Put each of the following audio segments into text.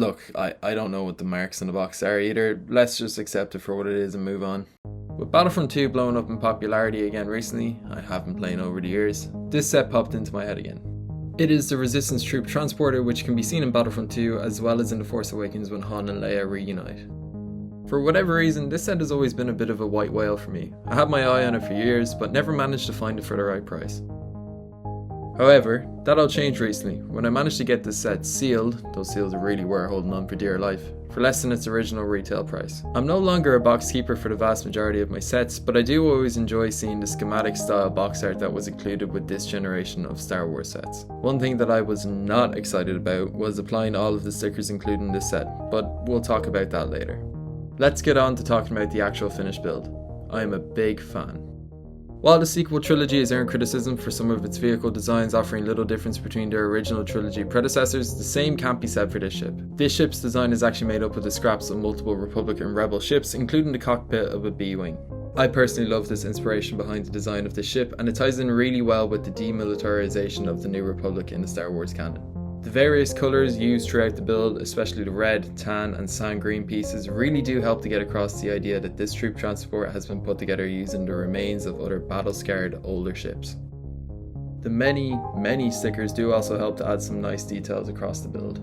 Look, I don't know what the marks on the box are either. Let's just accept it for what it is and move on. With Battlefront 2 blowing up in popularity again recently, I have been playing over the years, this set popped into my head again. It is the Resistance Troop Transporter, which can be seen in Battlefront 2 as well as in The Force Awakens when Han and Leia reunite. For whatever reason, this set has always been a bit of a white whale for me. I had my eye on it for years, but never managed to find it for the right price. However, that all changed recently when I managed to get this set sealed, those seals really were holding on for dear life, for less than its original retail price. I'm no longer a box keeper for the vast majority of my sets, but I do always enjoy seeing the schematic style box art that was included with this generation of Star Wars sets. One thing that I was not excited about was applying all of the stickers included in this set, but we'll talk about that later. Let's get on to talking about the actual finished build. I am a big fan. While the sequel trilogy has earned criticism for some of its vehicle designs offering little difference between their original trilogy predecessors, the same can't be said for this ship. This ship's design is actually made up of the scraps of multiple Republic and Rebel ships, including the cockpit of a B-Wing. I personally love this inspiration behind the design of the ship, and it ties in really well with the demilitarization of the New Republic in the Star Wars canon. The various colours used throughout the build, especially the red, tan and sand green pieces, really do help to get across the idea that this troop transport has been put together using the remains of other battle-scarred older ships. The many stickers do also help to add some nice details across the build.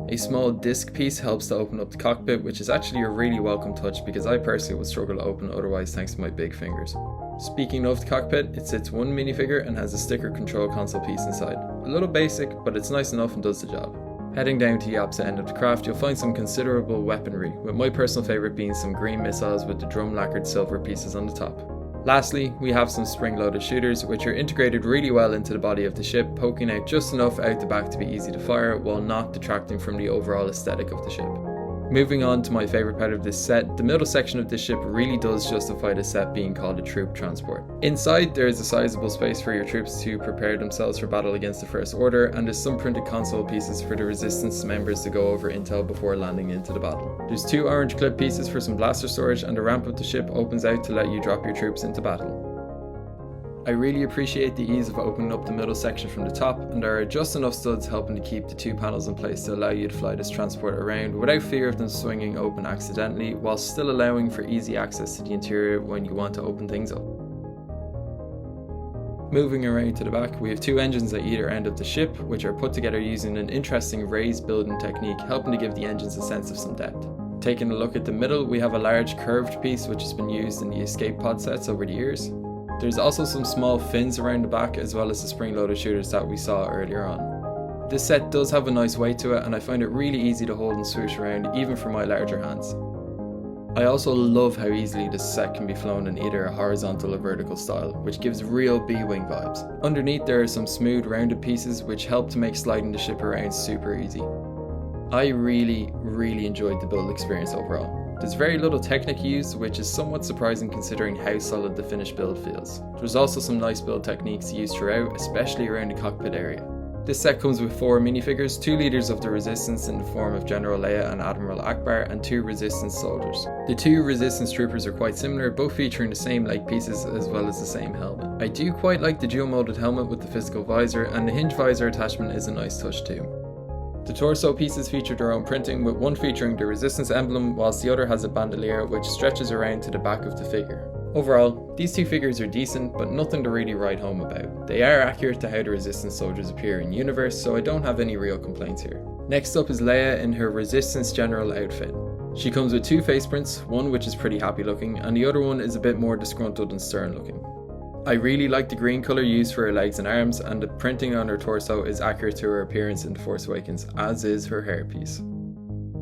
A small disc piece helps to open up the cockpit, which is actually a really welcome touch because I personally would struggle to open otherwise thanks to my big fingers. Speaking of the cockpit, it sits one minifigure and has a sticker control console piece inside. A little basic, but it's nice enough and does the job. Heading down to the opposite end of the craft, you'll find some considerable weaponry, with my personal favourite being some green missiles with the drum lacquered silver pieces on the top. Lastly, we have some spring-loaded shooters, which are integrated really well into the body of the ship, poking out just enough out the back to be easy to fire, while not detracting from the overall aesthetic of the ship. Moving on to my favourite part of this set, the middle section of this ship really does justify the set being called a troop transport. Inside, there is a sizable space for your troops to prepare themselves for battle against the First Order, and there's some printed console pieces for the Resistance members to go over intel before landing into the battle. There's 2 orange clip pieces for some blaster storage, and the ramp of the ship opens out to let you drop your troops into battle. I really appreciate the ease of opening up the middle section from the top, and there are just enough studs helping to keep the 2 panels in place to allow you to fly this transport around without fear of them swinging open accidentally, while still allowing for easy access to the interior when you want to open things up. Moving around to the back, we have 2 engines at either end of the ship, which are put together using an interesting raised building technique, helping to give the engines a sense of some depth. Taking a look at the middle, we have a large curved piece which has been used in the escape pod sets over the years. There's also some small fins around the back as well as the spring-loaded shooters that we saw earlier on. This set does have a nice weight to it, and I find it really easy to hold and swoosh around even for my larger hands. I also love how easily this set can be flown in either a horizontal or vertical style, which gives real B-Wing vibes. Underneath there are some smooth rounded pieces which help to make sliding the ship around super easy. I really enjoyed the build experience overall. There's very little Technic used, which is somewhat surprising considering how solid the finished build feels. There's also some nice build techniques used throughout, especially around the cockpit area. This set comes with 4 minifigures, 2 leaders of the Resistance in the form of General Leia and Admiral Ackbar, and 2 Resistance soldiers. The 2 Resistance troopers are quite similar, both featuring the same leg pieces as well as the same helmet. I do quite like the dual molded helmet with the physical visor, and the hinge visor attachment is a nice touch too. The torso pieces feature their own printing, with one featuring the Resistance emblem whilst the other has a bandolier which stretches around to the back of the figure. Overall, these 2 figures are decent, but nothing to really write home about. They are accurate to how the Resistance soldiers appear in universe, so I don't have any real complaints here. Next up is Leia in her Resistance General outfit. She comes with 2 face prints, one which is pretty happy looking, and the other one is a bit more disgruntled and stern looking. I really like the green colour used for her legs and arms, and the printing on her torso is accurate to her appearance in The Force Awakens, as is her hairpiece.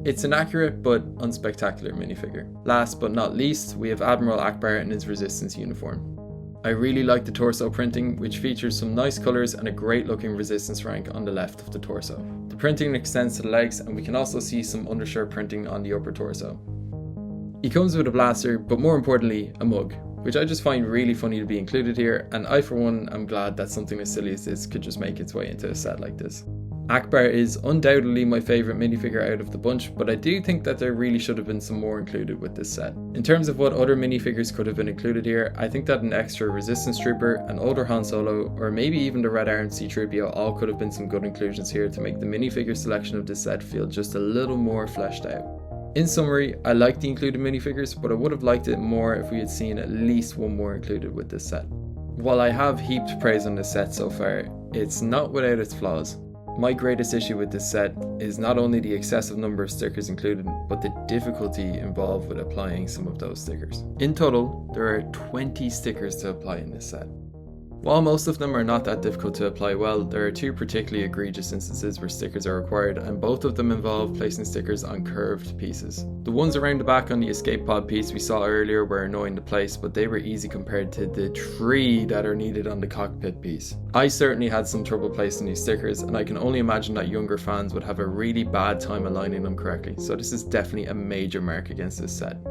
It's an accurate but unspectacular minifigure. Last but not least, we have Admiral Ackbar in his Resistance uniform. I really like the torso printing, which features some nice colours and a great looking Resistance rank on the left of the torso. The printing extends to the legs, and we can also see some undershirt printing on the upper torso. He comes with a blaster, but more importantly, a mug, which I just find really funny to be included here, and I for one am glad that something as silly as this could just make its way into a set like this. Akbar is undoubtedly my favourite minifigure out of the bunch, but I do think that there really should have been some more included with this set. In terms of what other minifigures could have been included here, I think that an extra Resistance Trooper, an older Han Solo, or maybe even the Red Armed C-3PO all could have been some good inclusions here to make the minifigure selection of this set feel just a little more fleshed out. In summary, I like the included minifigures, but I would have liked it more if we had seen at least one more included with this set. While I have heaped praise on this set so far, it's not without its flaws. My greatest issue with this set is not only the excessive number of stickers included, but the difficulty involved with applying some of those stickers. In total, there are 20 stickers to apply in this set. While most of them are not that difficult to apply well, there are two particularly egregious instances where stickers are required, and both of them involve placing stickers on curved pieces. The ones around the back on the escape pod piece we saw earlier were annoying to place, but they were easy compared to the 3 that are needed on the cockpit piece. I certainly had some trouble placing these stickers, and I can only imagine that younger fans would have a really bad time aligning them correctly, so this is definitely a major mark against this set.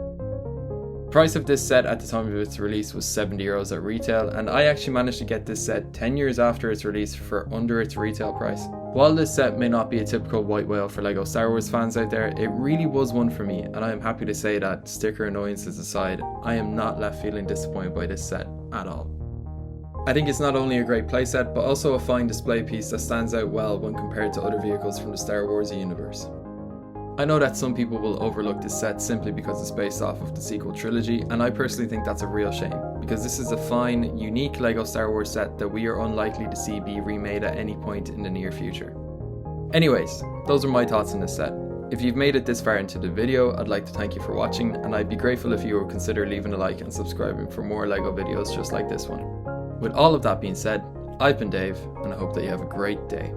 The price of this set at the time of its release was €70 at retail, and I actually managed to get this set 10 years after its release for under its retail price. While this set may not be a typical white whale for LEGO Star Wars fans out there, it really was one for me, and I am happy to say that, sticker annoyances aside, I am not left feeling disappointed by this set at all. I think it's not only a great playset, but also a fine display piece that stands out well when compared to other vehicles from the Star Wars universe. I know that some people will overlook this set simply because it's based off of the sequel trilogy, and I personally think that's a real shame, because this is a fine, unique LEGO Star Wars set that we are unlikely to see be remade at any point in the near future. Anyways, those are my thoughts on this set. If you've made it this far into the video, I'd like to thank you for watching, and I'd be grateful if you would consider leaving a like and subscribing for more LEGO videos just like this one. With all of that being said, I've been Dave, and I hope that you have a great day.